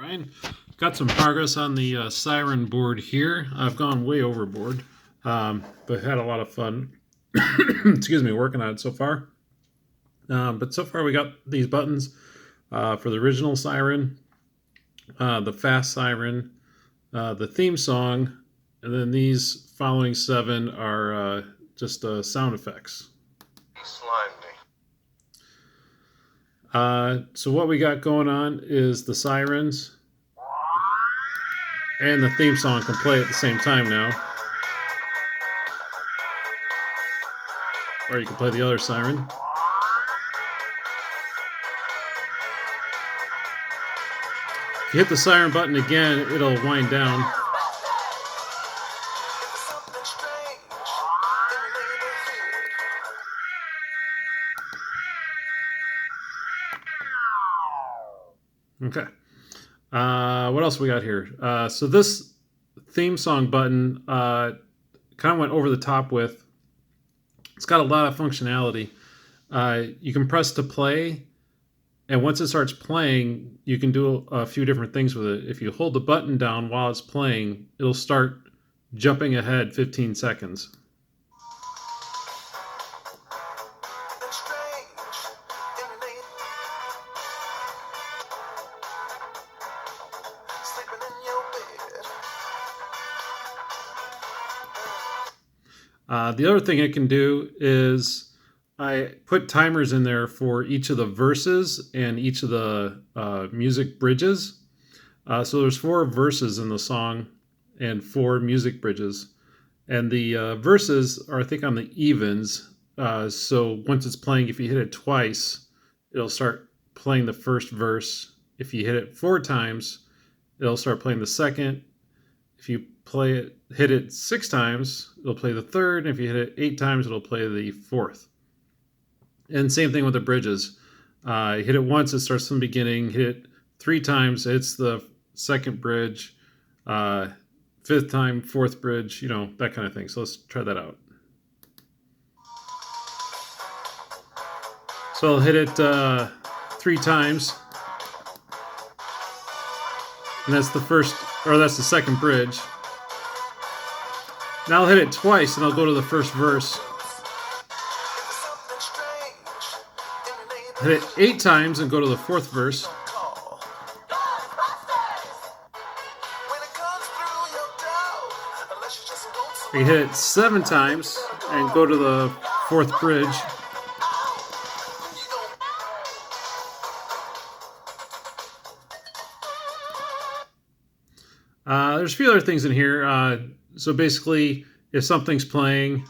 Ryan. Got some progress on the Siren board here. I've gone way overboard, but had a lot of fun. Excuse me, working on it so far. But so far we got these buttons for the original Siren, the fast Siren, the theme song, and then these following 7 are just sound effects. He slimed me. So what we got going on is the sirens and the theme song can play at the same time now. Or you can play the other siren. If you hit the siren button again, it'll wind down. Okay. What else we got here? So this theme song button kind of went over the top with. It's got a lot of functionality. You can press to play, and once it starts playing, you can do a few different things with it. If you hold the button down while it's playing, it'll start jumping ahead 15 seconds. The other thing it can do is I put timers in there for each of the verses and each of the music bridges. So there's 4 verses in the song and 4 music bridges. And the verses are, I think, on the evens. So once it's playing, if you hit it twice, it'll start playing the first verse. If you hit it 4 times, it'll start playing the second. If you hit it 6 times, it'll play the third. And if you hit it 8 times, it'll play the fourth. And same thing with the bridges. You hit it once, it starts from the beginning. Hit it 3 times, it's the second bridge. 5th time, 4th bridge, that kind of thing. So let's try that out. So I'll hit it 3 times. And that's the second bridge. Now I'll hit it twice and I'll go to the first verse. Hit it 8 times and go to the 4th verse. You hit it 7 times and go to the 4th bridge. There's a few other things in here. So basically, if something's playing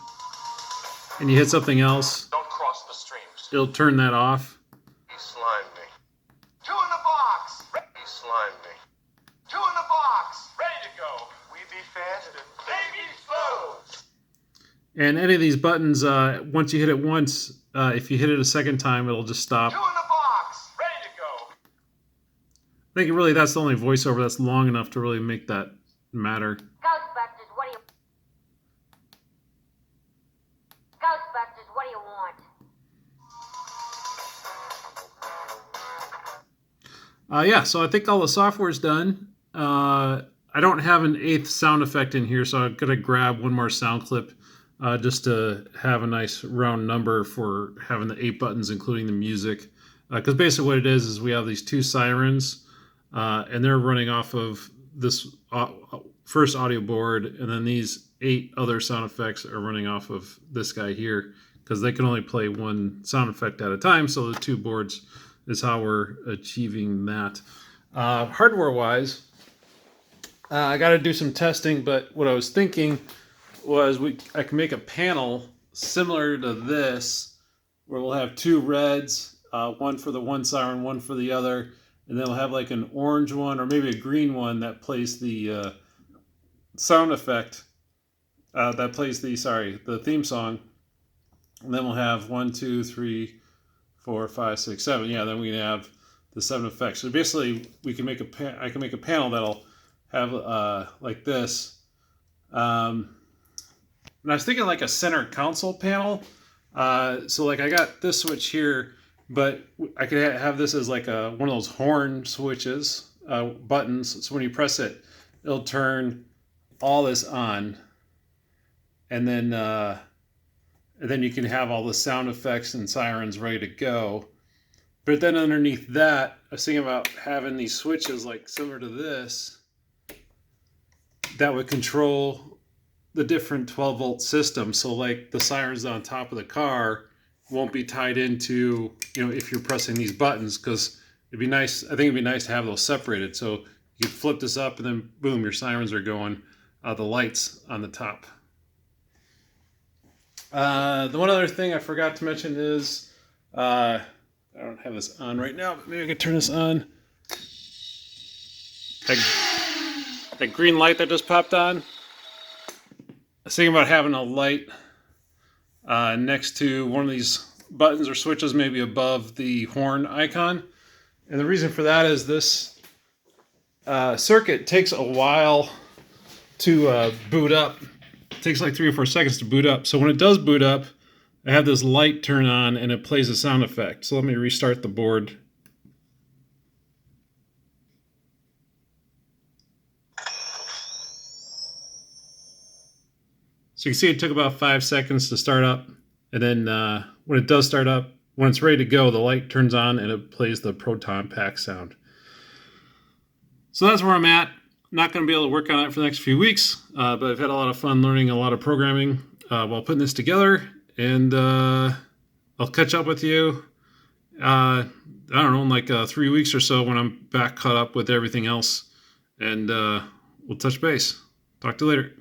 and you hit something else, don't cross the streams. It'll turn that off. He slimed me. 2 in the box. He slimed me. 2 in the box. Ready to go. We be fast and they be slow. And any of these buttons, once you hit it once, if you hit it a second time, it'll just stop. 2 in the box. Ready to go. I think really that's the only voiceover that's long enough to really make that matter. Ghostbusters, what do you want? Yeah, so I think all the software's done. I don't have an 8th sound effect in here, so I'm going to grab one more sound clip just to have a nice round number for having the 8 buttons, including the music. Because basically what it is we have these 2 sirens, and they're running off of this first audio board, and then these 8 other sound effects are running off of this guy here, because they can only play 1 sound effect at a time, so the 2 boards is how we're achieving that. Hardware-wise, I got to do some testing, but what I was thinking was I can make a panel similar to this, where we'll have 2 reds, one for the one siren, one for the other, and then we'll have like an orange one or maybe a green one that plays the sound effect, that plays the theme song, and then we'll have 1, 2, 3, 4, 5, 6, 7. Yeah, then we can have the 7 effects. So basically, I can make a panel that'll have like this. And I was thinking like a center console panel. So like I got this switch here, but I could have this as like one of those horn switches. buttons. So when you press it, it'll turn all this on, and then you can have all the sound effects and sirens ready to go. But then underneath that, I was thinking about having these switches like similar to this that would control the different 12-volt systems. So like the sirens on top of the car won't be tied into, if you're pressing these buttons, because it'd be nice. I think it'd be nice to have those separated. So you could flip this up and then boom, your sirens are going. The lights on the top. The one other thing I forgot to mention is, I don't have this on right now, but maybe I could turn this on. That green light that just popped on. I was thinking about having a light next to one of these buttons or switches, maybe above the horn icon. And the reason for that is this circuit takes a while to boot up. It takes like 3 or 4 seconds to boot up. So when it does boot up, I have this light turn on and it plays a sound effect. So let me restart the board. So you can see it took about 5 seconds to start up. And then when it does start up, when it's ready to go, the light turns on and it plays the proton pack sound. So that's where I'm at. Not going to be able to work on it for the next few weeks, but I've had a lot of fun learning a lot of programming while putting this together. And I'll catch up with you, I don't know, in like 3 weeks or so when I'm back caught up with everything else. And we'll touch base. Talk to you later.